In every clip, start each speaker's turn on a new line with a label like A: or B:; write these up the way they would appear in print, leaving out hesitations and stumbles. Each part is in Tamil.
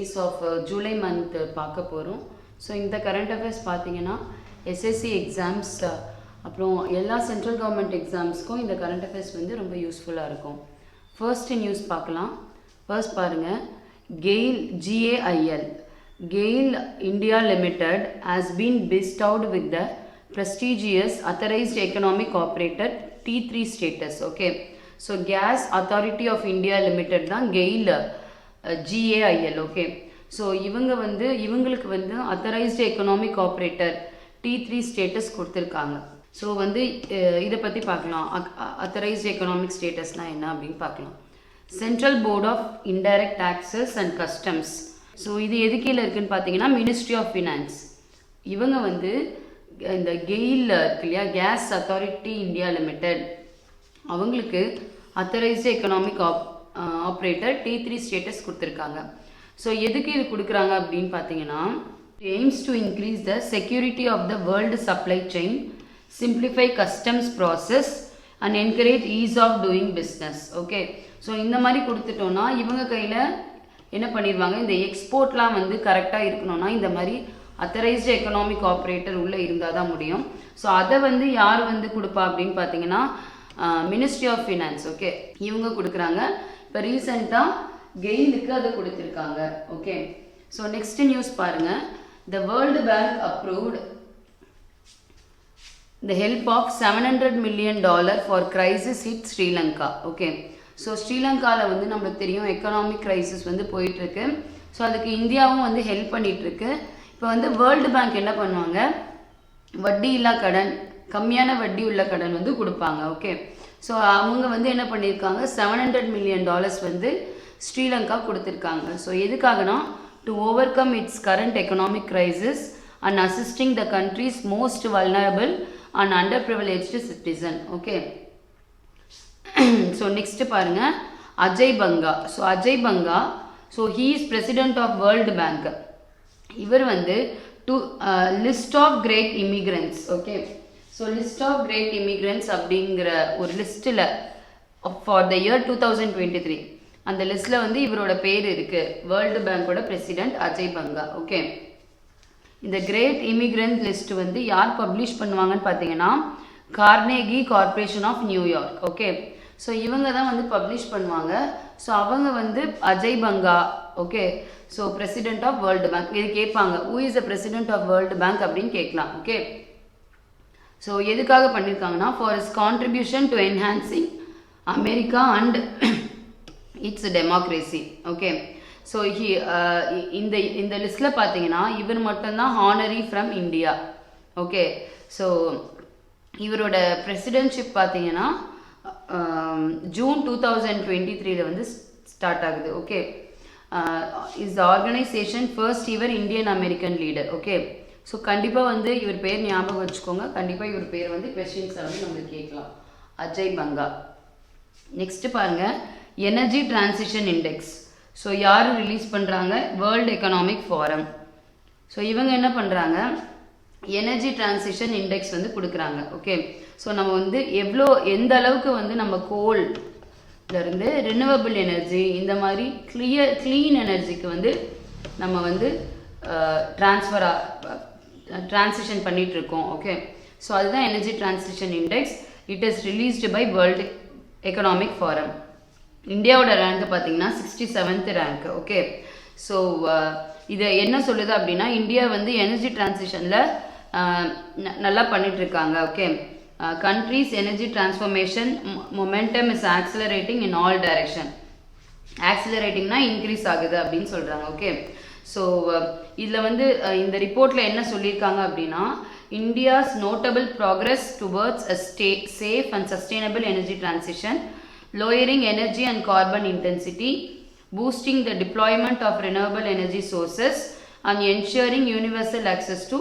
A: days of July month பார்க்க போகிறோம். ஸோ இந்த கரண்ட் அஃபேர்ஸ் பார்த்தீங்கன்னா எஸ்எஸ்சி எக்ஸாம்ஸ் அப்புறம் எல்லா சென்ட்ரல் கவர்மெண்ட் எக்ஸாம்ஸ்க்கும் இந்த கரண்ட் அஃபேர்ஸ் வந்து ரொம்ப யூஸ்ஃபுல்லாக இருக்கும். ஃபர்ஸ்ட் நியூஸ் பார்க்கலாம். ஃபர்ஸ்ட் பாருங்கள், GAIL GAIL GAIL India limited has been bestowed with the prestigious authorized economic operator T3 status. Okay, so gas authority of India limited தான் கெயில் GAIL. ஓகே, ஸோ இவங்களுக்கு வந்து authorised economic operator T3 status கொடுத்துருக்காங்க. ஸோ இதை பற்றி பார்க்கலாம். அத்தரைஸ்டு எக்கனாமிக் ஸ்டேட்டஸ்னால் என்ன அப்படின்னு பார்க்கலாம். Central board of indirect taxes and customs. So இது எது கீழே இருக்குன்னு பார்த்தீங்கன்னா மினிஸ்ட்ரி ஆஃப் ஃபினான்ஸ். இவங்க இந்த கெயில் இருக்கு இல்லையா, கேஸ் அத்தாரிட்டி இந்தியா லிமிடெட், அவங்களுக்கு authorised economic operator T3 status கொடுத்துருக்காங்க. ஸோ எதுக்கு இது கொடுக்குறாங்க அப்படின்னு பார்த்தீங்கன்னா, aims to increase the security of the world supply chain, simplify customs process and encourage ease of doing business. Okay, so இந்த மாதிரி கொடுத்துட்டோன்னா இவங்க கையில் என்ன பண்ணிடுவாங்க, இந்த எக்ஸ்போர்ட்லாம் கரெக்டாக இருக்கணும்னா இந்த மாதிரி அத்தரைஸ்டு எக்கனாமிக் ஆப்ரேட்டர் உள்ளே இருந்தால் தான் முடியும். ஸோ அதை யார் கொடுப்பா அப்படின்னு பார்த்தீங்கன்னா மினிஸ்ட்ரி ஆஃப் ஃபினான்ஸ். ஓகே, இவங்க கொடுக்குறாங்க. இப்போ ரீசெண்டாக கெயிலுக்கு அதை கொடுத்துருக்காங்க. ஓகே, ஸோ நெக்ஸ்ட் நியூஸ் பாருங்க. The world bank approved the help of $700 million for crisis hit Sri Lanka. Okay, so ஸ்ரீலங்காவில் நம்மளுக்கு தெரியும் எக்கனாமிக் கிரைசிஸ் போயிட்டுருக்கு. ஸோ அதுக்கு இந்தியாவும் ஹெல்ப் பண்ணிகிட்ருக்கு. இப்போ வேர்ல்டு பேங்க் என்ன பண்ணுவாங்க, வட்டி இல்லா கடன், கம்மியான வட்டி உள்ள கடன் கொடுப்பாங்க. ஓகே, ஸோ அவங்க என்ன பண்ணியிருக்காங்க, $700 million ஸ்ரீலங்கா கொடுத்துருக்காங்க. ஸோ எதுக்காகனா, to overcome its current economic crisis and assisting the country's most vulnerable and underprivileged citizen. Okay, so next பாருங்க, Ajay Banga. So Ajay Banga, so he is president of world bank. இவர் to list of great immigrants. Okay, so list of great immigrants அப்படிங்கிற ஒரு லிஸ்ட்டில் ஃபார் த இயர் 2023 அந்த லிஸ்ட்டில் இவரோட பேர் இருக்குது. வேர்ல்டு பேங்கோட பிரசிடென்ட் அஜய் பங்கா. ஓகே, இந்த கிரேட் இமிகிரண்ட் லிஸ்ட் யார் பப்ளிஷ் பண்ணுவாங்கன்னு பார்த்தீங்கன்னா Carnegie corporation of New York. Okay, so இவங்க தான் பப்ளிஷ் பண்ணுவாங்க. ஸோ அவங்க Ajay Banga. Okay, so president of world bank. இது கேட்பாங்க, who is the president of world bank அப்படின்னு கேட்கலாம். ஓகே, ஸோ எதுக்காக பண்ணியிருக்காங்கன்னா, for his contribution to enhancing America and its democracy. Okay, so இந்த லிஸ்ட்டில் பார்த்தீங்கன்னா இவர் மட்டும்தான் honoree from India. Okay, so இவரோட பிரசிடென்ட்ஷிப் பார்த்தீங்கன்னா ஜூன் 2023 ஸ்டார்ட் ஆகுது. Okay, is the organisation first இவர் Indian American leader. Okay, so கண்டிப்பாக இவர் பேர் ஞாபகம் வச்சுக்கோங்க. கண்டிப்பாக இவர் பேர் கொஸ்டின்ஸை நம்மளுக்கு கேட்கலாம். அஜய் பங்கா. நெக்ஸ்ட் பாருங்க, எனர்ஜி டிரான்சிஷன் இண்டெக்ஸ். ஸோ யார் ரிலீஸ் பண்ணுறாங்க, வேர்ல்டு எக்கனாமிக் ஃபாரம். ஸோ இவங்க என்ன பண்ணுறாங்க, எனர்ஜி டிரான்சிஷன் இண்டெக்ஸ் கொடுக்குறாங்க. ஓகே, ஸோ நம்ம எந்த அளவுக்கு நம்ம கோல்லேருந்து ரினியூவபிள் எனர்ஜி இந்த மாதிரி க்ளீன் எனர்ஜிக்கு நம்ம டிரான்சிஷன் பண்ணிகிட்ருக்கோம். ஓகே, ஸோ அதுதான் energy transition index. It is released by world economic forum. இந்தியாவோட ரேங்க் பார்த்தீங்கன்னா 67th ரேங்க். ஓகே, ஸோ இதை என்ன சொல்லுது அப்படின்னா, இந்தியா எனர்ஜி டிரான்சிஷனில் நல்லா பண்ணிகிட்ருக்காங்க. Okay, countries energy transformation momentum is accelerating in all direction. ஆக்சிலரேட்டிங்னா இன்க்ரீஸ் ஆகுது அப்படின்னு சொல்கிறாங்க. ஓகே, ஸோ இதில் இந்த ரிப்போர்ட்டில் என்ன சொல்லியிருக்காங்க அப்படின்னா, India's notable progress towards a safe and sustainable energy transition, lowering energy and carbon intensity, boosting the deployment of renewable energy sources and ensuring universal access to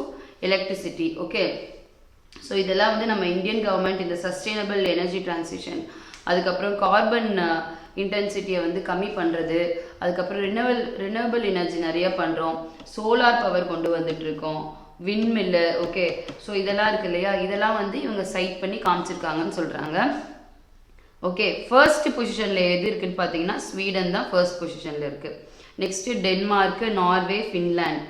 A: electricity. Okay, so இதெல்லாம் நம்ம இந்தியன் கவர்மெண்ட் இந்த சஸ்டைனபிள் எனர்ஜி டிரான்சிஷன், அதுக்கப்புறம் கார்பன் இன்டென்சிட்டியை கம்மி பண்ணுறது, அதுக்கப்புறம் ரினியூவபிள் எனர்ஜி நிறைய பண்ணுறோம், சோலார் பவர் கொண்டு வந்துட்டுருக்கோம், விண்மில்லு. ஓகே, ஸோ இதெல்லாம் இருக்கு இல்லையா, இதெல்லாம் இவங்க சைட் பண்ணி காமிச்சிருக்காங்கன்னு சொல்கிறாங்க. ஓகே, ஃபர்ஸ்ட் பொசிஷனில் எது இருக்குன்னு பார்த்தீங்கன்னா ஸ்வீடன் தான் ஃபர்ஸ்ட் பொசிஷனில் இருக்குது. Next Denmark, Norway, Finland,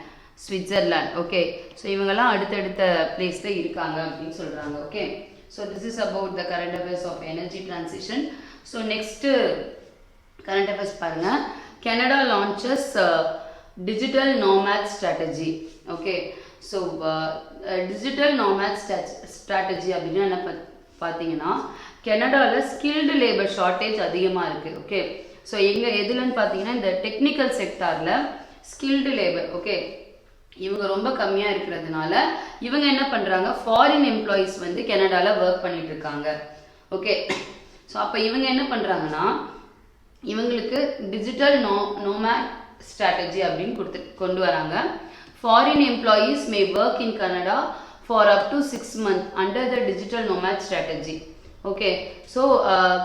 A: Switzerland. Okay, so இவங்கெல்லாம் அடுத்தடுத்த பிளேஸில் இருக்காங்க அப்படின்னு சொல்கிறாங்க. Okay, so this is about the current affairs of energy transition. So next current affairs பாருங்கள். Canada launches digital nomad strategy. Okay, so digital nomad strategy அப்படின்னா என்ன பார்த்தீங்கன்னா, கனடாவில் ஸ்கில்டு லேபர் ஷார்ட்டேஜ் அதிகமாக இருக்குது. ஓகே, ஸோ எதுலன்னு பார்த்தீங்கன்னா இந்த டெக்னிக்கல் செக்டாரில் ஸ்கில்டு லேபர். ஓகே, இவங்க ரொம்ப கம்மியாக இருக்கிறதுனால இவங்க என்ன பண்ணுறாங்க, ஃபாரின் எம்ப்ளாயீஸ் வந்து கனடாவில் ஒர்க் பண்ணிட்டு இருக்காங்க. ஓகே, ஸோ அப்போ இவங்க என்ன பண்ணுறாங்கன்னா, இவங்களுக்கு டிஜிட்டல் நோமேட் ஸ்ட்ராட்டஜி அப்படின்னு கொண்டு வராங்க. Foreign employees May work in Canada for up to 6 months under the digital nomad strategy. Okay, so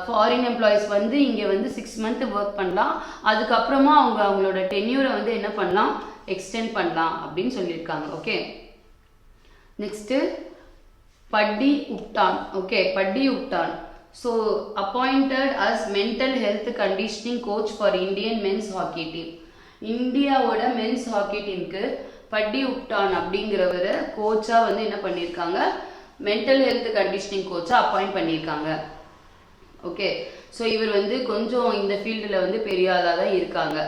A: foreign employees வந்து இங்கே வந்து 6 months ஒர்க் பண்ணலாம். அதுக்கப்புறமா அவங்களோட டென்யூரை வந்து என்ன பண்ணலாம், எக்ஸ்டெண்ட் பண்ணலாம் அப்படின்னு சொல்லியிருக்காங்க. ஓகே, நெக்ஸ்ட்டு பட்டி Upton. Okay, Paddy Upton so appointed as mental health conditioning coach for Indian men's hockey team. இந்தியாவோட மென்ஸ் ஹாக்கி டீமுக்கு பட்டி உப்டான் அப்படிங்கிறவர கோச்சாக வந்து என்ன பண்ணியிருக்காங்க, மென்டல் ஹெல்த் கண்டிஷனிங் கோச்சாக அப்பாயிண்ட் பண்ணியிருக்காங்க. ஓகே, ஸோ இவர் வந்து கொஞ்சம் இந்த ஃபீல்டில் வந்து பெரிய ஆளாக தான் இருக்காங்க.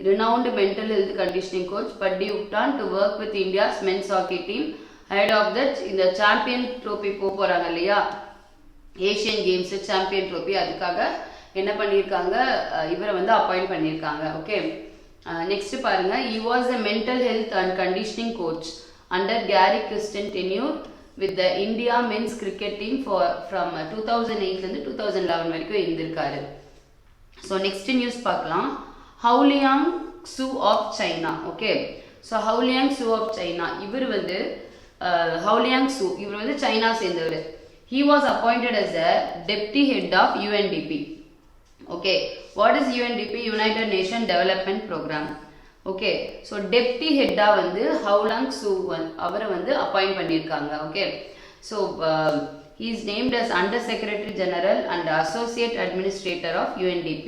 A: Renowned mental health conditioning coach Paddy Upton to work with India's men's hockey team head of that. இந்த சாம்பியன் ட்ரோஃபி போகிறாங்க இல்லையா, ஏஷியன் கேம்ஸு சாம்பியன் ட்ரோஃபி, அதுக்காக என்ன பண்ணியிருக்காங்க, இவரை வந்து அப்பாயிண்ட் பண்ணியிருக்காங்க. ஓகே, நெக்ஸ்ட் பாருங்க. he was a mental health and conditioning coach under Gary Kirsten tenure with the India men's cricket team from 2008 ல 2011 வரைக்கும் இருந்திருக்காரு. ஸோ நெக்ஸ்ட் நியூஸ் பார்க்கலாம். ஹவுலியாங் சு ஆஃப் சைனா. ஓகே, ஸோ ஹவுலியாங் சு ஆஃப் சைனா, இவர் வந்து ஹவுலியாங் சு, இவர் வந்து சைனா சேர்ந்தவர். he was appointed as a deputy head of UNDP. Okay, what is UNDP? United Nations Development Program. Okay, so deputy head வந்து ஹவுலாங் சு அவரை வந்து அப்பாயிண்ட் பண்ணியிருக்காங்க. Okay, so he is named as under secretary general and associate administrator of UNDP.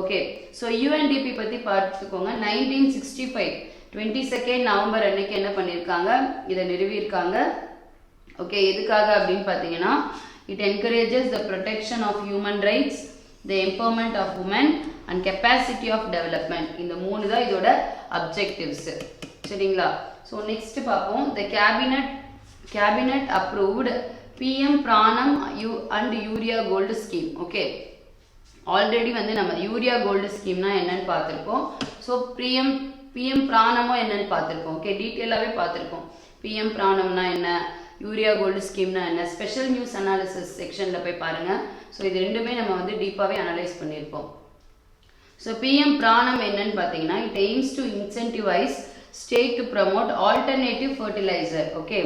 A: Okay, so UNDP பற்றி பார்த்துக்கோங்க. 1965 22 நவம்பர் அன்னைக்கு என்ன பண்ணியிருக்காங்க, இதை நிறுவியிருக்காங்க. ஓகே, எதுக்காக அப்படின்னு பார்த்தீங்கன்னா, it encourages the protection of human rights, the empowerment of women and capacity of development. இந்த 3 தான் இதோட அப்ஜெக்டிவ்ஸ். சரிங்களா? ஸோ நெக்ஸ்ட் பார்ப்போம். the cabinet approved PM PRANAM and urea gold scheme. Okay, already வந்து நம்ம யூரியா கோல்டு ஸ்கீம்னா என்னன்னு பார்த்துருக்கோம். ஸோ PM பிராணமோ என்னன்னு பார்த்துருக்கோம். ஓகே, டீட்டெயிலாகவே பார்த்துருக்கோம். PM பிராணம்னா என்ன, யூரியா கோல்டு ஸ்கீம்னா என்ன, ஸ்பெஷல் நியூஸ் அனாலிசிஸ் செக்ஷனில் போய் பாருங்கள். ஸோ இது ரெண்டுமே நம்ம வந்து டீப்பாகவே அனலைஸ் பண்ணியிருப்போம். ஸோ PM பிராணம் என்னன்னு பார்த்தீங்கன்னா, it aims to incentivise state to promote alternative fertiliser. Okay,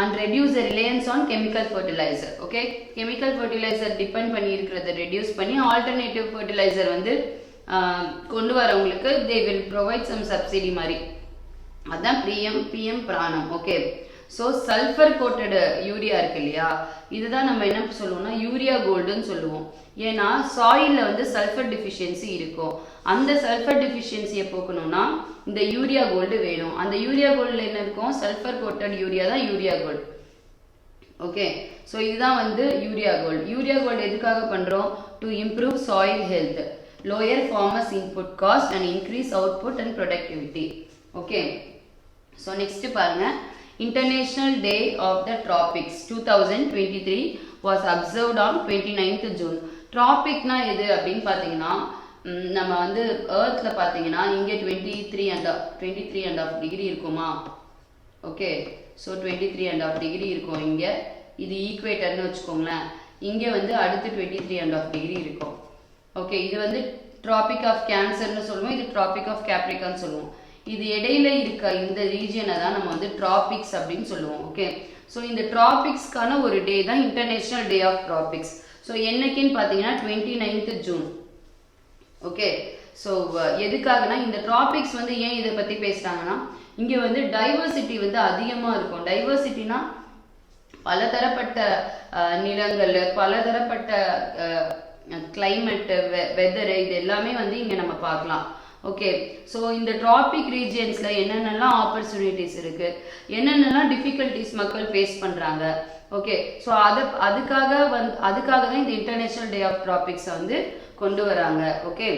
A: and reduce the reliance on chemical fertiliser. Okay, chemical fertiliser depend பண்ணி இருக்கிறத ரெடியூஸ் பண்ணி ஆல்டர்னேட்டிவ் ஃபர்டிலைசர் வந்து கொண்டு வரவங்களுக்கு they will provide some subsidy மாதிரி. அதான் PM PRANAM. Okay, so sulphur coated urea இருக்கு இல்லையா, இதுதான் நம்ம என்ன சொல்லுவோம்னா யூரியா கோல்டுன்னு சொல்லுவோம். ஏன்னா சாயிலில் வந்து சல்ஃபர் டிஃபிஷியன்சி இருக்கும். அந்த சல்ஃபர் டிஃபிஷியன்சியை போக்கணும்னா இந்த யூரியா கோல்டு வேணும். அந்த யூரியா கோல்டில் என்ன இருக்கும், சல்ஃபர் கோட்டட் யூரியா தான் யூரியா கோல்டு. ஓகே, ஸோ இதுதான் வந்து யூரியா கோல்டு. யூரியா கோல்டு எதுக்காக பண்ணுறோம், to improve soil health, lower farmers input cost and increase output and productivity. Okay, so next பாருங்க. International Day of the Tropics 2023 was observed on 29th June. Tropicனா எது அப்படின்னு பார்த்தீங்கன்னா, நம்ம வந்து எர்த்தில் பார்த்தீங்கன்னா இங்கே 23.5 டிகிரி இருக்குமா. ஓகே, ஸோ 23.5 டிகிரி இருக்கும் இங்கே. இது ஈக்குவேட்டர்னு வச்சுக்கோங்களேன். இங்கே வந்து அடுத்து 23.5 டிகிரி இருக்கும். ஓகே, இது வந்து ட்ராபிக் ஆஃப் கேன்சர்னு சொல்லுவோம், இது ட்ராபிக் ஆஃப் கேப்ரிகான்னு சொல்லுவோம். இது இடையில இருக்க இந்த ரீஜியனை தான் நம்ம வந்து ட்ராபிக்ஸ் அப்படின்னு சொல்லுவோம். ஓகே, ஸோ இந்த ட்ராபிக்ஸ்க்கான ஒரு டே தான் international day of tropics. So என்னைக்குன்னு பார்த்தீங்கன்னா 29th ஜூன். ஓகே, ஸோ எதுக்காகனா இந்த ட்ராபிக்ஸ் வந்து ஏன் இதை பற்றி பேசுகிறாங்கன்னா, இங்கே வந்து டைவர்சிட்டி வந்து அதிகமாக இருக்கும். டைவர்சிட்டினா பலதரப்பட்ட நிலங்கள், பலதரப்பட்ட கிளைமேட்டு வெதரு இது எல்லாமே வந்து இங்கே நம்ம பார்க்கலாம். ஓகே, ஸோ இந்த ட்ராபிக் ரீஜியன்ஸில் என்னென்னலாம் ஆப்பர்ச்சுனிட்டிஸ் இருக்குது, என்னென்னலாம் டிஃபிகல்ட்டிஸ் மக்கள் ஃபேஸ் பண்ணுறாங்க. ஓகே, ஸோ அதுக்காக தான் இந்த இன்டர்நேஷ்னல் டே ஆஃப் ட்ராபிக்ஸை வந்து கொண்டு வராங்க. ஓகே,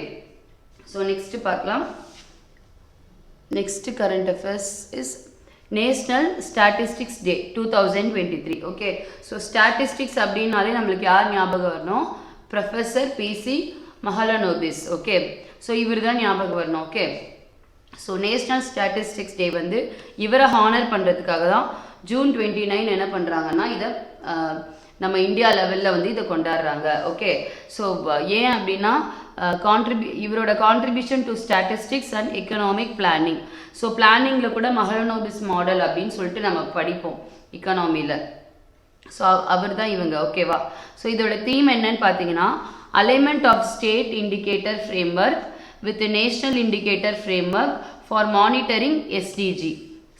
A: ஸோ நெக்ஸ்ட் பார்க்கலாம். Next current affairs is national statistics day 2023. Okay, so statistics அப்படின்னாலே நம்மளுக்கு யார் ஞாபகம் வரணும்? Professor PC Mahalanobis. Okay, so இவர் தான் ஞாபகம் வரணும். Okay, so national statistics day வந்து இவரை ஹானர் பண்ணுறதுக்காக தான் June 29 என்ன பண்ணுறாங்கன்னா இதை நம்ம இந்தியா லெவலில் வந்து இதை கொண்டாடுறாங்க. ஓகே, ஸோ ஏன் அப்படின்னா இவரோட contribution to statistics and economic planning. So பிளானிங்கில் கூட மஹலனோபிஸ் மாடல் அப்படின்னு சொல்லிட்டு நம்ம படிப்போம் எக்கனாமியில். ஸோ அவர் தான் இவங்க. ஓகேவா, ஸோ இதோட தீம் என்னன்னு பார்த்தீங்கன்னா alignment of state indicator framework with national indicator framework for monitoring SDG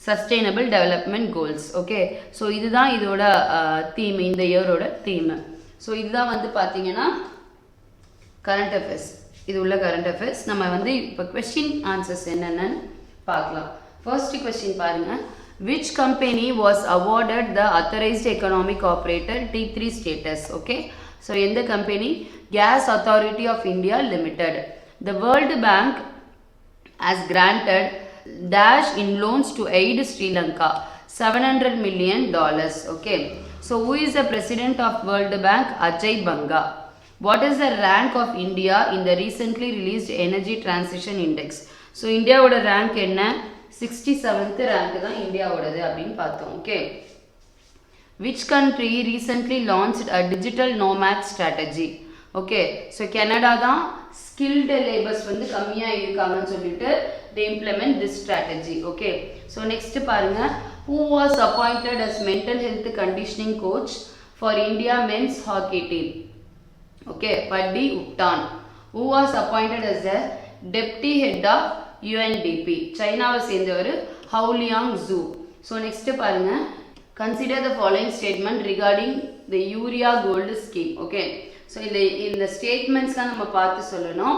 A: sustainable development goals. Okay, so இதுதான் இதோட தீம், இந்த இயரோட தீம். ஸோ இதுதான் வந்து பார்த்தீங்கன்னா கரண்ட் அஃபேர்ஸ். இது உள்ள கரண்ட் அஃபேர்ஸ். நம்ம வந்து இப்போ கொஸ்டின் ஆன்சர்ஸ் என்னென்னு பார்க்கலாம். ஃபர்ஸ்ட் கொஸ்டின் பாருங்க. Which company was awarded the authorized economic operator T3 status? Okay, so எந்த company? Gas Authority of India Limited. The World Bank has granted dash in loans to aid Sri Lanka $700 million. Okay, so who is the president of World Bank? Ajay Banga. What is the rank of India in the recently released Energy Transition Index? So India ஓட rank என்ன? 67th rank தான் இந்தியாவோடது அப்படின்னு பார்த்தோம். Okay, which country recently launched a digital nomad strategy? Okay, so Canada தான் skilled labors வந்து கம்மியாக இருக்காங்கன்னு சொல்லிட்டு they implement this strategy. Okay, so next பாருங்க. who was appointed as mental health conditioning coach for India men's hockey team? Okay, Paddy ubtan. who was appointed as the deputy head of UNDP? சைனாவை சேர்ந்தவர் ஹவுலியாங் ஜூ. ஸோ நெக்ஸ்ட் பாருங்க. Consider the following statement regarding the urea gold scheme. Okay, so இந்த ஸ்டேட்மெண்ட்ஸ்லாம் நம்ம பார்த்து சொல்லணும்.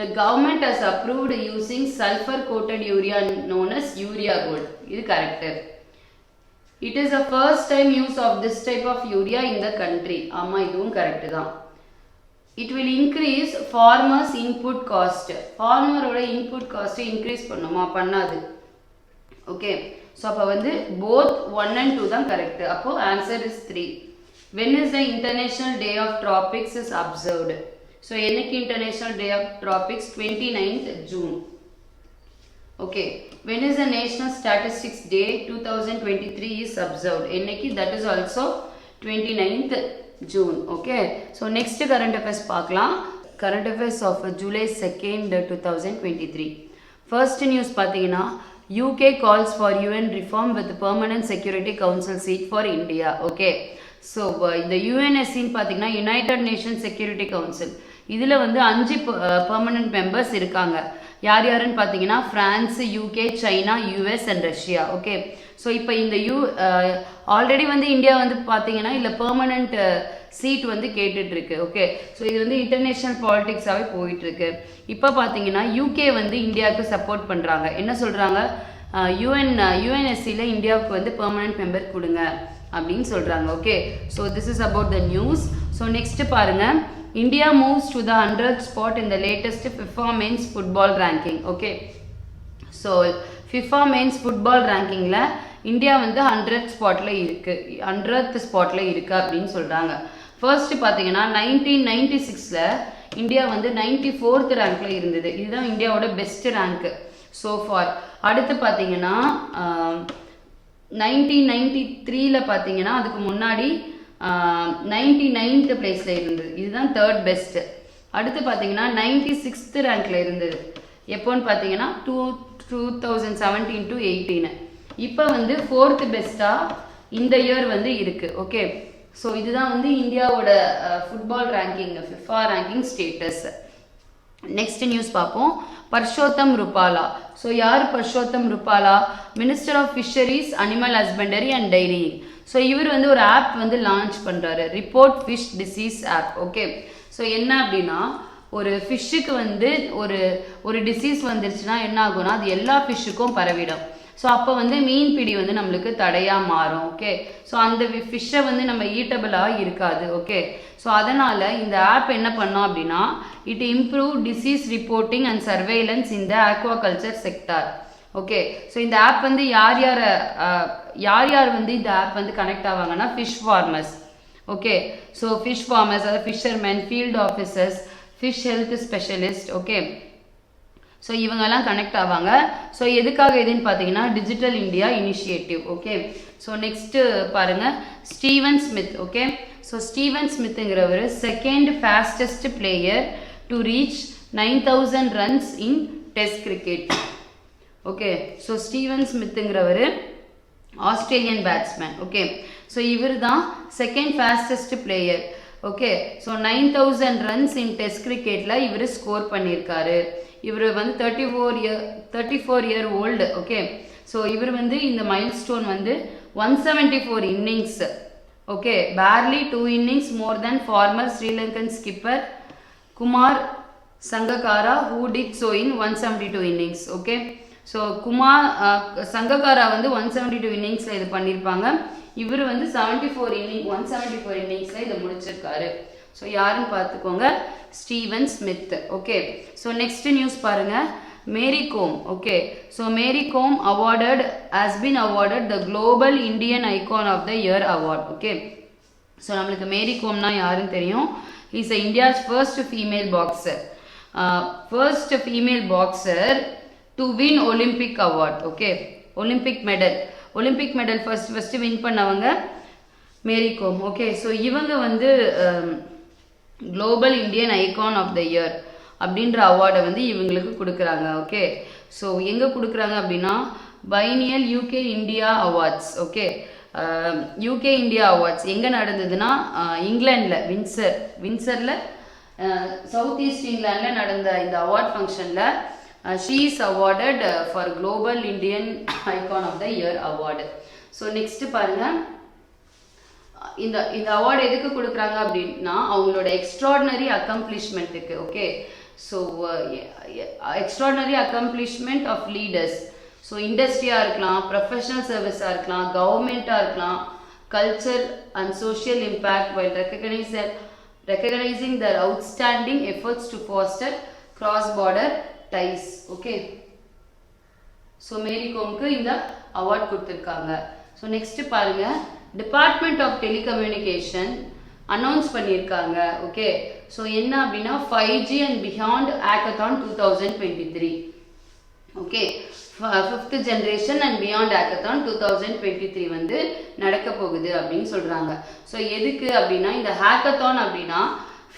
A: The government has approved using sulphur coated urea known as urea gold. இது correct. It is the first time use of this type of urea in the country. ஆமாம், இதுவும் கரெக்டு தான். It will increase farmers input cost. Farmer-ஓட input cost increase பண்ணுமா? பண்ணாது. ஓகே, ஸோ அப்போ வந்து both 1 and 2 தான் கரெக்ட். அப்போ answer is 3. When is the International Day of Tropics is observed? So என்னைக்கு International Day of Tropics? 29th June. Okay, when is the National Statistics Day 2023 is observed? என்னைக்கு? That is also 29th June. Okay, so next current affairs பார்க்கலாம். Current affairs of July 2nd 2023. First news பார்த்தீங்கன்னா UK calls for UN reform with permanent security council seat for India. Okay, so இந்த UNSC பார்த்தீங்கன்னா United Nations Security Council. இதில் வந்து 5 பெர்மனன்ட் மெம்பர்ஸ் இருக்காங்க. யார் யாருன்னு பார்த்தீங்கன்னா France, UK, China, US and Russia. Okay, so இப்போ இந்த ஆல்ரெடி வந்து இந்தியா வந்து பார்த்தீங்கன்னா இல்லை பெர்மனண்ட் சீட் வந்து கேட்டுட்ருக்கு. ஓகே, ஸோ இது வந்து இன்டர்நேஷ்னல் பாலிட்டிக்ஸாகவே போயிட்டுருக்கு. இப்போ பார்த்தீங்கன்னா UK வந்து இந்தியாவுக்கு சப்போர்ட் பண்ணுறாங்க. என்ன சொல்கிறாங்க? UNSCயில் இந்தியாவுக்கு வந்து பெர்மனன்ட் மெம்பர் கொடுங்க அப்படின்னு சொல்கிறாங்க. Okay, so this is about the news. So next பாருங்கள். India moves to the 100th spot in the latest FIFA men's football ranking. Okay, so FIFA men's football rankingல இந்தியா வந்து 100th ஸ்பாட்ல இருக்கு, 100th ஸ்பாட்ல இருக்கு அப்படின்னு சொல்றாங்க. ஃபர்ஸ்ட் பாத்தீங்கன்னா 1996ல இந்தியா வந்து 94th ரேங்க்ல இருந்தது. இதுதான் இந்தியாவோட பெஸ்ட் ரேங்க் so far. அடுத்து பாத்தீங்கன்னா 1993ல பாத்தீங்கன்னா அதுக்கு முன்னாடி 99th பிளேஸ்ல இருந்தது. இதுதான் தேர்ட் பெஸ்ட். அடுத்து பார்த்தீங்கன்னா 96th ரேங்க்ல இருந்தது. எப்போன்னு பார்த்தீங்கன்னா 2017 to 18. இப்போ வந்து 4th பெஸ்டா இந்த இயர் வந்து இருக்கு. ஓகே, ஸோ இதுதான் வந்து இந்தியாவோட football ranking, FIFA ranking status. Next news பார்ப்போம். பர்ஷோத்தம் ருபாலா. ஸோ யார் Parshottam Rupala? Minister of fisheries, animal husbandry and dairying. So இவர் வந்து ஒரு ஆப் வந்து லான்ச் பண்ணுறாரு, report fish disease app. Okay, so so என்ன அப்படின்னா ஒரு ஃபிஷ்ஷுக்கு வந்து ஒரு டிசீஸ் வந்துருச்சுன்னா என்ன ஆகும்னா அது எல்லா ஃபிஷ்ஷுக்கும் பரவிடும். ஸோ அப்போ வந்து மீன்பிடி வந்து நம்மளுக்கு தடையாக மாறும். ஓகே, ஸோ அந்த ஃபிஷ்ஷை வந்து நம்ம ஈட்டபிளாக இருக்காது. ஓகே, ஸோ அதனால் இந்த ஆப் என்ன பண்ணோம் அப்படின்னா it improve disease reporting and surveillance in the aquaculture sector. Okay, so இந்த ஆப் வந்து யார் யார் வந்து இந்த ஆப் வந்து கனெக்ட் ஆவாங்கன்னா fish farmers. Okay, so fish farmers, அதாவது fisherman, field officers, fish health specialist. Okay, so இவங்கெல்லாம் கனெக்ட் ஆவாங்க. ஸோ எதுக்காக இதுன்னு பார்த்தீங்கன்னா digital India initiative. Okay, so next பாருங்கள் Steven Smith. Okay, so Steven ஸ்மித்துங்கிறவர் second fastest player to reach 9000 runs in test cricket. Okay, so Steven ஸ்மித்துங்கிறவர் ஆஸ்திரேலியன் பேட்ஸ்மேன். ஓகே, ஸோ இவர் தான் second fastest player. Okay, so 9000 runs in test கிரிக்கெட்டில் இவர் ஸ்கோர் பண்ணியிருக்காரு. இவர் வந்து 34 இயர் ஓல்டு. ஓகே, ஸோ இவர் வந்து இந்த மைல் ஸ்டோன் வந்து 174 innings. Okay, barely 2 innings more than former Sri Lankan skipper Kumar Sangakkara who did so in 172 innings. Okay, so Kumar Sangakkara வந்து 172 இன்னிங்ஸில் இது பண்ணியிருப்பாங்க. இவர் வந்து 174 இன்னிங்ஸில் இதை முடிச்சிருக்காரு. ஸோ யாருன்னு பார்த்துக்கோங்க, Steven Smith. Okay, so next news பாருங்க, Mary Kom. Okay, so Mary Kom has been awarded the Global Indian Icon of the Year award. Okay, so நம்மளுக்கு மேரி கோம்னா யாருன்னு தெரியும். Is India's first female boxer to win Olympic award. Okay, Olympic medal first win பண்ணவங்க மேரி கோம். ஓகே, ஸோ இவங்க வந்து global Indian icon of the year அப்படின்ற அவார்டை வந்து இவங்களுக்கு கொடுக்குறாங்க. ஓகே, ஸோ எங்கே கொடுக்குறாங்க அப்படின்னா biennial UK India awards. Okay, UK India awards எங்கே நடந்ததுன்னா இங்கிலாண்டில் வின்சரில் சவுத் ஈஸ்ட் இங்கிலாண்டில் நடந்த இந்த அவார்ட் ஃபங்க்ஷனில் she is awarded for Global Indian Icon of the Year award. So next பாருங்க, இந்த அவார்டு எதுக்கு கொடுக்குறாங்க அப்படின்னா அவங்களோட எக்ஸ்ட்ராடினரி அக்கம்ப்ளிஷ்மெண்ட்டுக்கு. Okay, so extraordinary accomplishment of leaders. So இண்டஸ்ட்ரியாக இருக்கலாம், ப்ரொஃபஷனல் சர்வீஸாக இருக்கலாம், கவர்மெண்ட்டாக இருக்கலாம், culture and social impact while recognizing their outstanding efforts to foster cross-border ties. Okay, so Mary கோம்க்கு இந்த அவார்ட் கொடுத்துருக்காங்க. ஸோ நெக்ஸ்ட் பாருங்க, டிபார்ட்மெண்ட் ஆஃப் டெலிகம்யூனிகேஷன் அனௌன்ஸ் பண்ணியிருக்காங்க. ஓகே, ஸோ என்ன அப்படின்னா 5G and beyond hackathon 2023. Okay, 5th generation and beyond hackathon 2023 வந்து நடக்க போகுது அப்படின்னு சொல்றாங்க. ஸோ எதுக்கு அப்படின்னா இந்த ஹேக்கத்தான் அப்படின்னா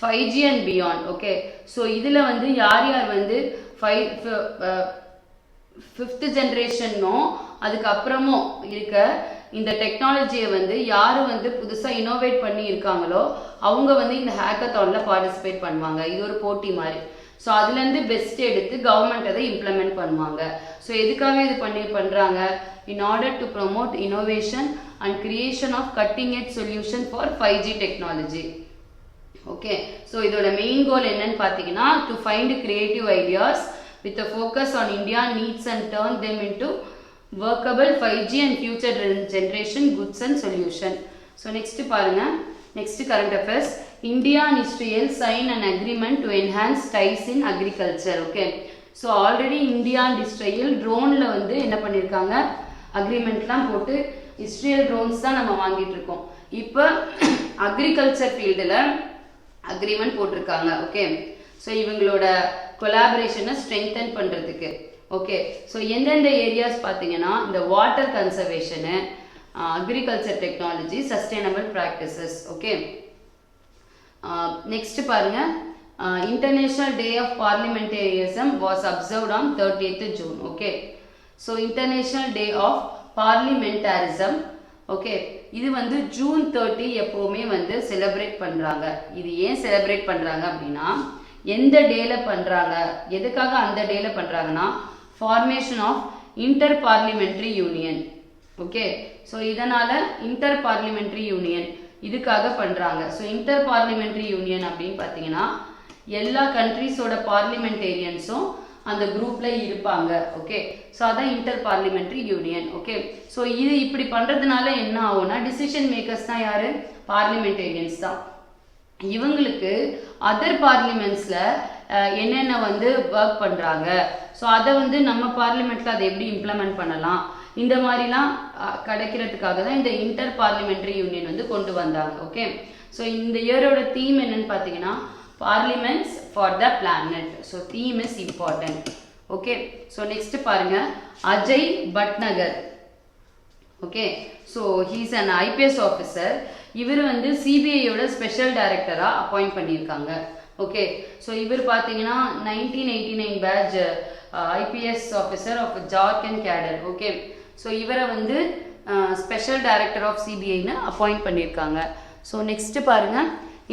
A: 5G and beyond. Okay, so இதில் வந்து யார் வந்து 5th ஜென்ரேஷனும் அதுக்கப்புறமும் இருக்க இந்த டெக்னாலஜியை வந்து யார் வந்து புதுசாக இனோவேட் பண்ணி இருக்காங்களோ அவங்க வந்து இந்த ஹேக்கத்தானில் பார்ட்டிசிபேட் பண்ணுவாங்க. இது ஒரு போட்டி மாதிரி. ஸோ அதுலேருந்து பெஸ்ட் எடுத்து கவர்மெண்ட் அதை இம்ப்ளிமெண்ட் பண்ணுவாங்க. ஸோ எதுக்காக இது பண்ணுறாங்க, in order to promote innovation and creation of cutting edge solution for 5G technology. Okay, so இதோட மெயின் கோல் என்னன்னு பார்த்தீங்கன்னா to find creative ideas with a focus on India needs and turn them into workable 5G and future generation goods and solution. So next பாருங்க, next current affairs, India and Israel sign an agreement to enhance ties in agriculture. Okay, so already India and Israel droneல வந்து என்ன பண்ணிருக்காங்க அக்ரிமெண்ட்லாம் போட்டு இஸ்ரேல் ட்ரோன்ஸ் தான் நம்ம வாங்கிட்டு இருக்கோம். இப்போ அக்ரிகல்ச்சர் ஃபீல்டில் அக்ரிமெண்ட் போட்டிருக்காங்க. ஓகே, ஸோ இவங்களோட கொலாபரேஷனை ஸ்ட்ரெங்தன் பண்ணுறதுக்கு. ஓகே, ஸோ எந்தெந்த ஏரியாஸ் பார்த்தீங்கன்னா இந்த water conservation, agriculture technology, sustainable practices. Okay, next பாருங்க, international day of parliamentarism was observed on 30th June. Okay, so international day of parliamentarism. Okay, இது வந்து June 30 எப்போவுமே வந்து செலிப்ரேட் பண்ணுறாங்க. இது ஏன் செலிப்ரேட் பண்ணுறாங்க அப்படின்னா எந்த டேல பண்ணுறாங்க, எதுக்காக அந்த டேல பண்ணுறாங்கன்னா formation of inter parliamentary union. Okay, so இதனால் இன்டர் பார்லிமெண்ட்ரி யூனியன் இதுக்காக பண்ணுறாங்க. ஸோ இன்டர் பார்லிமெண்ட்ரி யூனியன் அப்படின்னு பார்த்தீங்கன்னா எல்லா கண்ட்ரிஸோட பார்லிமெண்டேரியன்ஸும் அந்த குரூப்பில் இருப்பாங்க. ஓகே, ஸோ அதான் inter parliamentary union. Okay, so இது இப்படி பண்ணுறதுனால என்ன ஆகும்னா டிசிஷன் மேக்கர்ஸ் தான் யார்? பார்லிமெண்டேரியன்ஸ் தான். இவங்களுக்கு அதர் பார்லிமெண்ட்ஸில் என்னென்ன வந்து ஒர்க் பண்ணுறாங்க, ஸோ அதை வந்து நம்ம பார்லிமெண்ட்டில் அதை எப்படி இம்ப்ளிமெண்ட் பண்ணலாம், இந்த மாதிரிலாம் கிடைக்கிறதுக்காக தான் இந்த இன்டர் பார்லிமெண்ட்ரி யூனியன் வந்து கொண்டு வந்தாங்க. ஓகே, ஸோ இந்த இயரோட தீம் என்னன்னு பார்த்தீங்கன்னா parliaments for the planet. So theme is important. Okay, so next பாருங்க Ajay Bhatnagar. Okay, so he's an IPS officer. இவர் வந்து சிபிஐயோட ஸ்பெஷல் டைரக்டராக அப்பாயிண்ட் பண்ணியிருக்காங்க. ஓகே, ஸோ இவர் பார்த்தீங்கன்னா 1989 batch IPS officer of Jharkhand cadre. Okay, so இவரை வந்து ஸ்பெஷல் டைரக்டர் ஆஃப் சிபிஐன்னு அப்பாயிண்ட் பண்ணியிருக்காங்க. ஸோ நெக்ஸ்ட் பாருங்க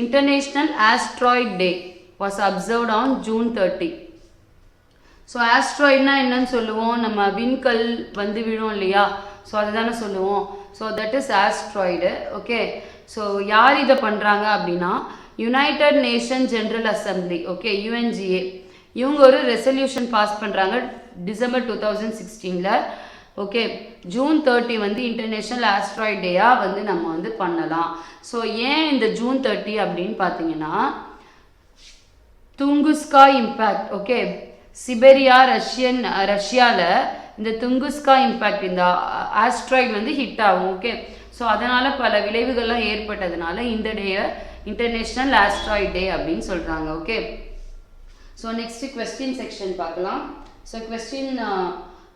A: international asteroid day was observed on June 30. So ஆஸ்ட்ராய்ட்னா என்னன்னு சொல்லுவோம், நம்ம விண்கல் வந்து விழும் இல்லையா, ஸோ அதுதானே சொல்லுவோம். So that is asteroid. Okay, so யார் இதை பண்ணுறாங்க அப்படின்னா United nation general assembly. Okay, UNGA. இவங்க ஒரு ரெசல்யூஷன் பாஸ் பண்ணுறாங்க December 2016. ஓகே, June 30 வந்து இன்டர்நேஷ்னல் ஆஸ்ட்ராய்ட் டேயாக வந்து நம்ம வந்து பண்ணலாம். ஸோ ஏன் இந்த June 30 அப்படின்னு பார்த்தீங்கன்னா துங்குஸ்கா இம்பேக்ட். ஓகே, சிபெரியா ரஷ்யாவில் இந்த துங்குஸ்கா இம்பேக்ட் இந்த ஆஸ்ட்ராய்டு வந்து ஹிட் ஆகும். ஓகே, ஸோ அதனால் பல விளைவுகள்லாம் ஏற்பட்டதுனால இந்த டேயை இன்டர்நேஷ்னல் ஆஸ்ட்ராய்ட் டே அப்படின்னு சொல்கிறாங்க. Okay, so next question section பார்க்கலாம். ஸோ கொஸ்டின்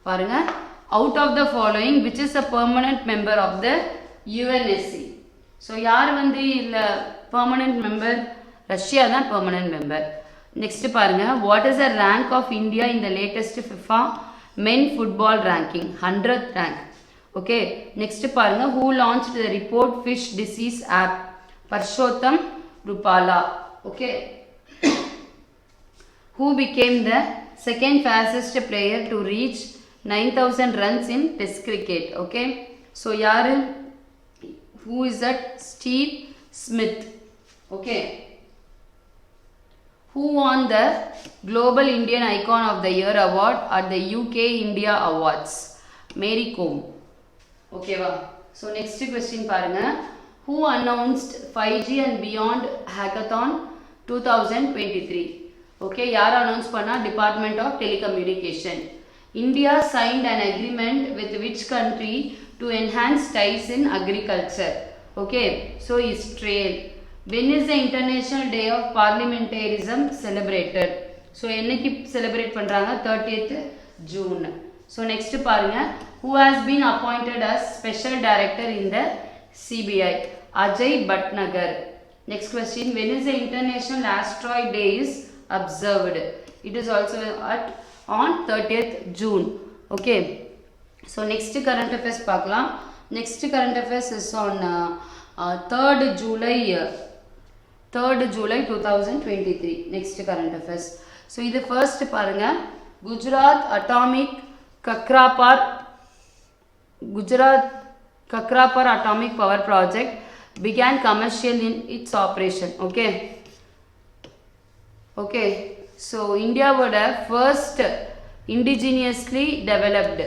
A: பாருங்க out of the following which is a permanent member of the UNSC. So யார் வந்து இல்லை பெர்மனன்ட் மெம்பர்? ரஷ்யா தான் பெர்மனன்ட் மெம்பர். நெக்ஸ்ட் பாருங்க what is the rank of India in the latest FIFA men football ranking 100th rank. Okay, next பாருங்க who launched the report fish disease app? Parshottam Rupala. Okay, who became the second fastest player to reach 9,000 runs in test cricket? Okay, so யாரு? who is that? Steve Smith. Okay, who won the Global Indian Icon of the Year award at the UK India Awards? Mary Kom. ஓகேவா? ஸோ நெக்ஸ்ட் கொஸ்டின் பாருங்க who announced 5G and beyond hackathon 2023? Okay, யார் அனௌன்ஸ் பண்ணா? Department of telecommunication. India signed an agreement with which country to enhance ties in agriculture? Okay, so Israel. When is the International Day of Parliamentarism celebrated? So என்னைக்கு செலிப்ரேட் பண்ணுறாங்க? 30th June. ஸோ நெக்ஸ்ட் பாருங்க who has been appointed as special director in the CBI? Ajay Bhatnagar. Next question, when is the International Asteroid Day is observed? It is also on 30th June. Okay, so next current affairs பார்க்கலாம். Next current affairs is on 3rd July 2023. Next current affairs. So இது first பாருங்க Gujarat atomic Kakrapar atomic power project began commercial in its operation. Okay, so India would have first indigenously developed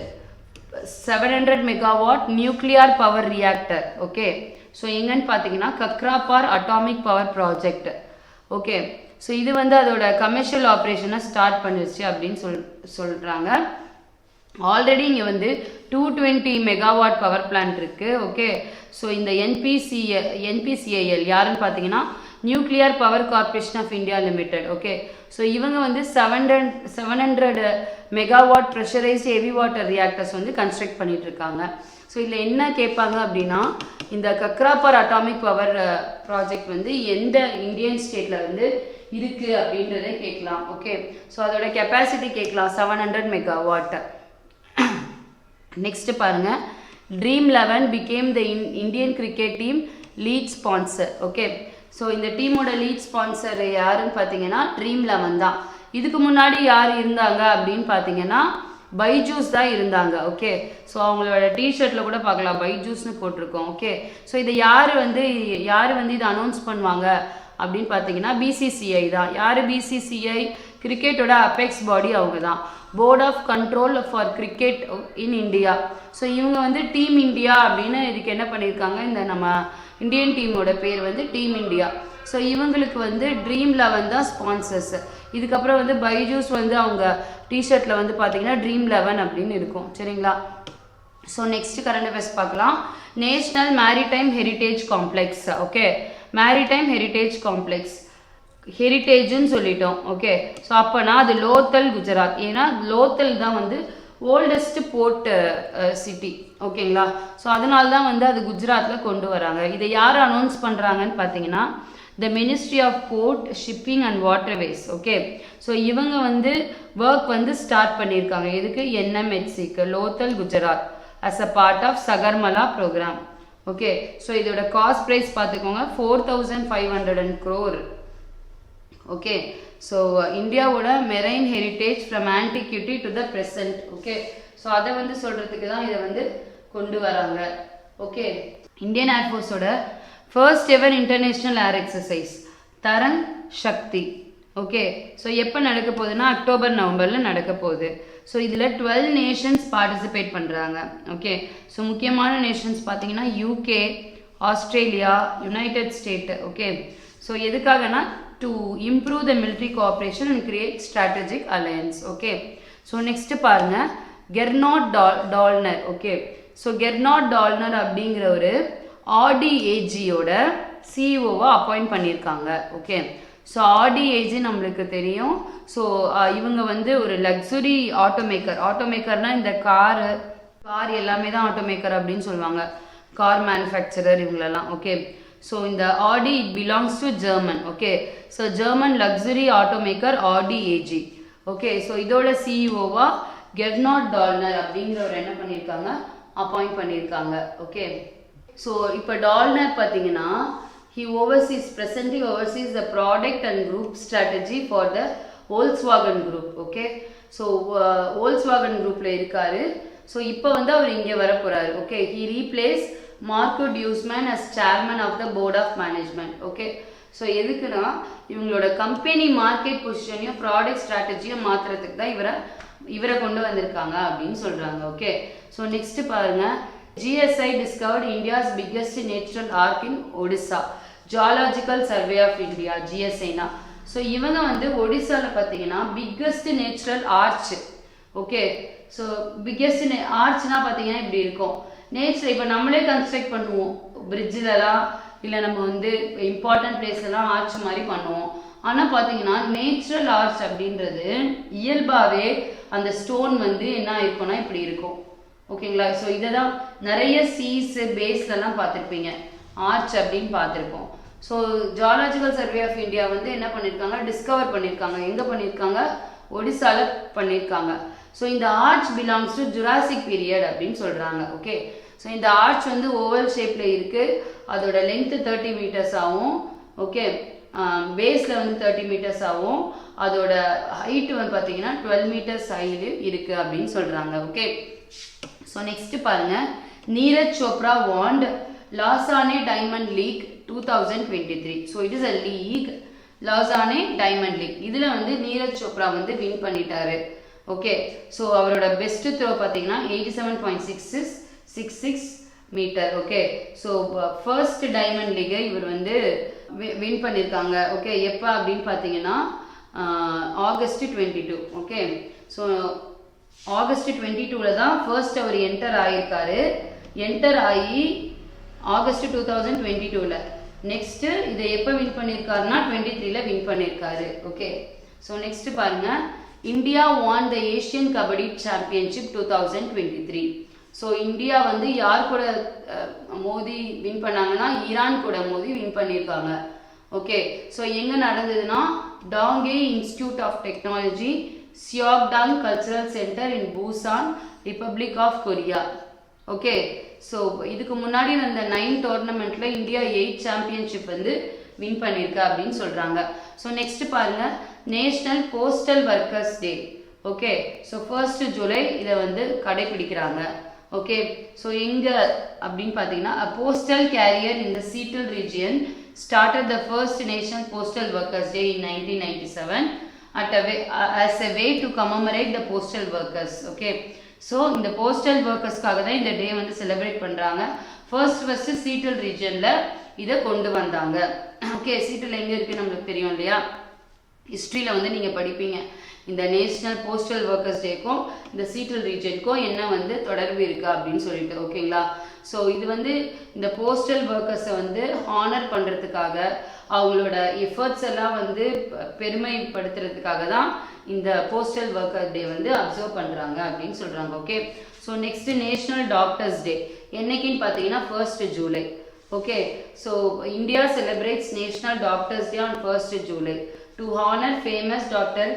A: 700 megawatt nuclear power reactor. Okay, so எங்கன்னு பார்த்தீங்கன்னா Kakrapar atomic power project. Okay, so இது வந்து அதோட கமர்ஷியல் ஆப்ரேஷனை ஸ்டார்ட் பண்ணிருச்சு அப்படின்னு சொல்கிறாங்க. ஆல்ரெடி இங்கே வந்து 220 மெகாவாட் பவர் பிளான்ட் இருக்குது. ஓகே, ஸோ இந்த NPCIL யாருன்னு பார்த்தீங்கன்னா nuclear power corporation of India limited. Okay, so இவங்க வந்து 700 megawatt pressurised heavy water reactors வந்து கன்ஸ்ட்ரக்ட் பண்ணிட்டு இருக்காங்க. ஸோ இதில் என்ன கேட்பாங்க அப்படின்னா இந்த கக்ராப்பர் அட்டாமிக் பவர் ப்ராஜெக்ட் வந்து எந்த இந்தியன் ஸ்டேட்டில் வந்து இருக்குது அப்படின்றத கேட்கலாம். ஓகே, ஸோ அதோட கெப்பாசிட்டி கேட்கலாம் 700 மெகாவாட். நெக்ஸ்ட் பாருங்க Dream11 became the Indian cricket team lead sponsor. Okay, so இந்த டீமோட லீட் ஸ்பான்சர் யாருன்னு பார்த்தீங்கன்னா Dream11 தான். இதுக்கு முன்னாடி யார் இருந்தாங்க அப்படின்னு பார்த்தீங்கன்னா பைஜூஸ் தான் இருந்தாங்க. ஓகே, ஸோ அவங்களோட டிஷர்ட்டில் கூட பார்க்கலாம் பைஜூஸ்னு போட்டிருக்கோம். ஓகே, ஸோ இதை யார் வந்து இதை அனௌன்ஸ் பண்ணுவாங்க அப்படின்னு பார்த்தீங்கன்னா பிசிசிஐ தான். யார் பிசிசிஐ? கிரிக்கெட்டோட அபெக்ஸ் பாடி அவங்க தான். Board of control for cricket in India. So இவங்க வந்து டீம் இந்தியா அப்படின்னு இதுக்கு என்ன பண்ணியிருக்காங்க, இந்த நம்ம இந்தியன் டீமோட பேர் வந்து டீம் இந்தியா. ஸோ இவங்களுக்கு வந்து Dream11 தான் ஸ்பான்சர்ஸ். இதுக்கப்புறம் வந்து பைஜூஸ் வந்து அவங்க டிஷர்ட்டில் வந்து பார்த்தீங்கன்னா Dream11 அப்படின்னு இருக்கும். சரிங்களா? ஸோ நெக்ஸ்ட் கரண்ட் அஃபேர்ஸ் பார்க்கலாம். National maritime heritage complex. Okay, maritime heritage complex, ஹெரிட்டேஜ்னு சொல்லிட்டோம். ஓகே, ஸோ அப்போனா அது லோத்தல் குஜராத். ஏன்னா லோத்தல் தான் வந்து ஓல்டஸ்ட் போர்ட் சிட்டி. ஓகேங்களா? ஸோ அதனால தான் வந்து அது குஜராத்தில் கொண்டு வராங்க. இதை யார் அனௌன்ஸ் பண்ணுறாங்கன்னு பார்த்தீங்கன்னா the ministry of port, shipping and waterways. Okay, so இவங்க வந்து ஒர்க் வந்து ஸ்டார்ட் பண்ணியிருக்காங்க. எதுக்கு? NMHCக்கு, Lothal Gujarat, as a part of Sagarmala program. Okay, so இதோட காஸ்ட் ப்ரைஸ் பார்த்துக்கோங்க 4500 crore. ஓகே, ஸோ இந்தியாவோட marine heritage from antiquity to the present. Okay, so அதை வந்து சொல்கிறதுக்கு தான் இதை வந்து கொண்டு வராங்க. ஓகே, இந்தியன் ஏர்ஃபோர்ஸோட first ever international air exercise Tarang Shakti. Okay, so எப்போ நடக்க போகுதுன்னா அக்டோபர் நவம்பரில் நடக்க போகுது. ஸோ இதில் 12 நேஷன்ஸ் பார்ட்டிசிபேட் பண்ணுறாங்க. ஓகே, ஸோ முக்கியமான நேஷன்ஸ் பார்த்தீங்கன்னா UK, Australia, United state. Okay, so எதுக்காகனா to improve the military cooperation and create strategic alliance. Okay, so next பாருங்க Gernot Dollner. Okay, so Gernot Dollner அப்படிங்கிற ஒரு RDAG யோட CEOவா அப்பாயிண்ட் பண்ணியிருக்காங்க. ஓகே, ஸோ RDAG நம்மளுக்கு தெரியும். ஸோ இவங்க வந்து ஒரு லக்ஸுரி ஆட்டோமேக்கர்னா இந்த கார் எல்லாமே தான் ஆட்டோமேக்கர் அப்படின்னு சொல்லுவாங்க, கார் மேனுஃபேக்சரர் இவங்களெல்லாம். ஓகே, ஸோ இந்த Audi it belongs to German. Okay, so German luxury ஆட்டோமேக்கர் RDAG. Okay, so இதோட சிஇஓவா கெர்னாட் டால்னர் அப்படிங்கிறவர் என்ன பண்ணியிருக்காங்க, அப்பாயிண்ட் பண்ணியிருக்காங்க. ஓகே, ஸோ இப்போ டால்னர் பார்த்தீங்கன்னா he presently oversees the product and group strategy for the Volkswagen group. Okay, so Volkswagen குரூப்பில் இருக்காரு. ஸோ இப்போ வந்து அவர் இங்கே வர போகிறாரு. Okay, he replaced Marco Duesman as chairman of the board of management. Okay, so எதுக்குன்னா இவங்களோட கம்பெனி மார்க்கெட் பொசிஷனையும் ப்ராடக்ட் ஸ்ட்ராட்டஜியும் மாற்றுறதுக்கு தான் இவரை கொண்டு வந்திருக்காங்க அப்படின்னு சொல்கிறாங்க. ஓகே, ஸோ நெக்ஸ்ட் பாருங்க GSI discovered India's biggest natural arc in Odisha. Geological Survey of India, GSIனா. ஸோ இவங்க வந்து ஒடிசாவில் பார்த்தீங்கன்னா biggest natural arch. Okay, so biggest ஆர்ச்னா பார்த்தீங்கன்னா இப்படி இருக்கும். நேச்சர் இப்போ நம்மளே கன்ஸ்ட்ரக்ட் பண்ணுவோம் பிரிட்ஜிலலாம், இல்லை நம்ம வந்து இம்பார்ட்டன்ட் பிளேஸ்லாம் ஆர்ச் மாதிரி பண்ணுவோம். ஆனால் பார்த்தீங்கன்னா நேச்சுரல் ஆர்ச் அப்படின்றது இயல்பாகவே அந்த ஸ்டோன் வந்து என்ன இருக்கும்னா இப்படி இருக்கும். ஓகேங்களா? ஸோ இதை தான் நிறைய சீஸ் பேஸ்லலாம் பார்த்துருப்பீங்க, ஆர்ச் அப்படின்னு பார்த்துருப்போம். So geological survey of India வந்து என்ன பண்ணியிருக்காங்க, டிஸ்கவர் பண்ணியிருக்காங்க. எங்கே பண்ணியிருக்காங்க? ஒடிசாவில் பண்ணியிருக்காங்க. ஸோ இந்த arch belongs to Jurassic period அப்படின்னு சொல்கிறாங்க. ஓகே, ஸோ இந்த ஆர்ச் வந்து ஓவல் ஷேப்பில் இருக்குது. அதோட லென்த்து 30 meters ஆகும். ஓகே, பேஸில் வந்து 30 meters ஆகும். அதோட ஹைட்டு வந்து பார்த்தீங்கன்னா 12 meters ஹைட்டு இருக்குது அப்படின்னு சொல்கிறாங்க. ஓகே, ஸோ நெக்ஸ்ட் பாருங்கள், Neeraj Chopra won Lausanne diamond league 2023. So it is a league, Lausanne diamond league. இதில் வந்து நீரஜ் சோப்ரா வந்து வின் பண்ணிட்டாரு. ஓகே, ஸோ அவரோட பெஸ்ட் த்ரோ பார்த்தீங்கன்னா 87.66 metre. Okay, so first diamond லீகை இவர் வந்து வின் பண்ணியிருக்காங்க. ஓகே, எப்போ அப்படின்னு பார்த்தீங்கன்னா August 22. ஓகே, ஸோ August 22 தான் ஃபர்ஸ்ட் அவர் என்டர் ஆகியிருக்காரு. என்டர் ஆகி August 2022. நெக்ஸ்ட்டு இதை எப்போ வின் பண்ணியிருக்காருன்னா 23 வின் பண்ணியிருக்காரு. ஓகே, ஸோ நெக்ஸ்ட் பாருங்க, India won the Asian kabaddi championship 2023. So India வந்து யார் கூட மோதி வின் பண்ணாங்கன்னா ஈரான் கூட மோதி வின் பண்ணியிருக்காங்க. ஓகே, ஸோ எங்கே நடந்ததுன்னா Dongeui institute of technology, Seokdang cultural centre in Busan, republic of Korea. Okay, so இதுக்கு முன்னாடி அந்த 9 டோர்னமெண்ட்டில் இந்தியா 8 சாம்பியன்ஷிப் வந்து வின் பண்ணியிருக்கா அப்படின்னு சொல்கிறாங்க. ஸோ நெக்ஸ்ட் பாருங்கள், நேஷ்னல் போஸ்டல் ஒர்க்கர்ஸ் டே. ஓகே ஸோ 1st ஜூலை இதை வந்து கடைபிடிக்கிறாங்க. ஓகே ஸோ எங்க அப்படின்னு பார்த்தீங்கன்னா a postal carrier in the Seattle region started the first National Postal Workers Day in 1997 as a way to commemorate the postal workers. Okay so இந்த போஸ்டல் ஒர்க்கர்ஸ்க்காக தான் இந்த டே வந்து செலிப்ரேட் பண்ணுறாங்க. ஃபர்ஸ்ட் சீட்டல் ரீஜனில் இதை கொண்டு வந்தாங்க. ஓகே சீட்டல் எங்கே இருக்குது நம்மளுக்கு தெரியும் இல்லையா, ஹிஸ்ட்ரியில் வந்து நீங்கள் படிப்பீங்க. இந்த நேஷ்னல் போஸ்டல் ஒர்க்கர்ஸ் டேக்கும் இந்த சீட்டல் ரீஜனுக்கும் என்ன வந்து தொடர்பு இருக்கா அப்படின்னு சொல்லிட்டு. ஓகேங்களா, ஸோ இது வந்து இந்த போஸ்டல் ஒர்க்கர்ஸை வந்து ஹானர் பண்ணுறதுக்காக, அவங்களோட எஃபர்ட்ஸ் எல்லாம் வந்து பெருமைப்படுத்துறதுக்காக தான் இந்த போஸ்டல் ஒர்க்கர் டே வந்து அப்சர்வ் பண்ணுறாங்க அப்படின்னு சொல்கிறாங்க. Okay so next national doctors day என்னைக்குன்னு பார்த்தீங்கன்னா 1st July. Okay so India celebrates national doctors day on 1st July to honour famous doctor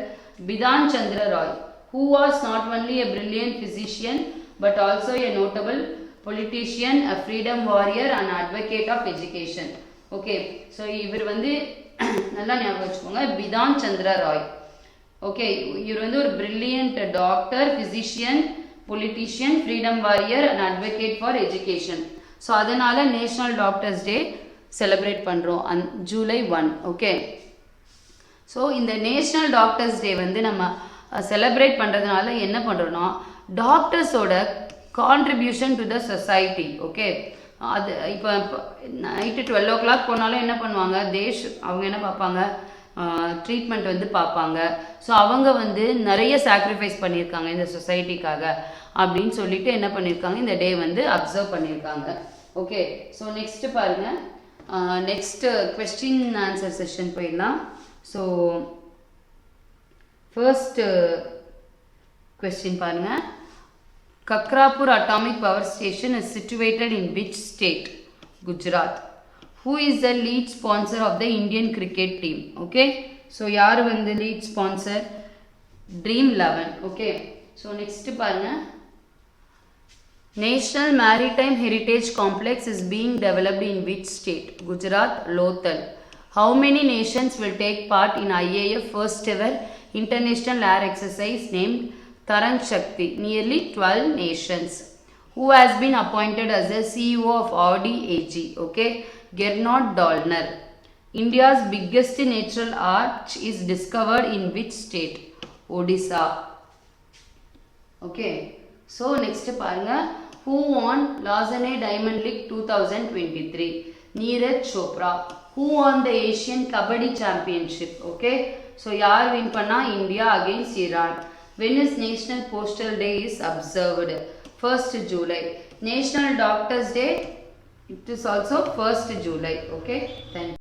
A: Bidhan Chandra Roy, who was not only a brilliant physician but also a notable politician, a freedom warrior and advocate of education. Okay, so இவர் வந்து நல்லா ஞாபகம் வச்சுக்கோங்க, பிதான் சந்திரா ராய். ஓகே இவர் வந்து ஒரு brilliant doctor, physician, politician, freedom warrior and advocate for education. So அதனால நேஷ்னல் டாக்டர்ஸ் டே செலிப்ரேட் பண்ணுறோம் ஜூலை 1. ஓகே ஸோ இந்த நேஷ்னல் டாக்டர்ஸ் டே வந்து நம்ம செலிப்ரேட் பண்ணுறதுனால என்ன பண்ணுறோன்னா டாக்டர்ஸோட contribution to the society. Okay அது இப்போ நைட்டு 12 o'clock போனாலும் என்ன பண்ணுவாங்க, அவங்க என்ன பார்ப்பாங்க, ட்ரீட்மெண்ட் வந்து பார்ப்பாங்க. ஸோ அவங்க வந்து நிறைய சாக்ரிஃபைஸ் பண்ணியிருக்காங்க இந்த சொசைட்டிக்காக அப்படின்னு சொல்லிட்டு என்ன பண்ணியிருக்காங்க, இந்த டே வந்து அப்சர்வ் பண்ணியிருக்காங்க. ஓகே ஸோ நெக்ஸ்ட்டு பாருங்கள், நெக்ஸ்ட்டு கொஸ்டின் ஆன்சர் செஷன் போயிடலாம். So first question பாருங்க, Kakrapur Atomic Power Station is situated in which state? Gujarat. Who is the lead sponsor of the Indian cricket team? Okay, so யார் வந்து lead sponsor? Dream11. Okay, so next பாருங்க, National Maritime Heritage Complex is being developed in which state? Gujarat. Lothal. How many nations will take part in IAF first ever international air exercise named Tarang Shakti? Nearly 12 nations. Who has been appointed as the CEO of Audi AG? Okay, Gernot Dollner. India's biggest natural arch is discovered in which state? Odisha. Okay, so next பாருங்க, who won Lausanne Diamond League 2023? Neeraj Chopra. Who won the Asian Kabaddi Championship? Okay, so yaar win panna? India against Iran. When is National Postal Day is observed? 1st July. National Doctors Day, it is also 1st July. Okay, thank you.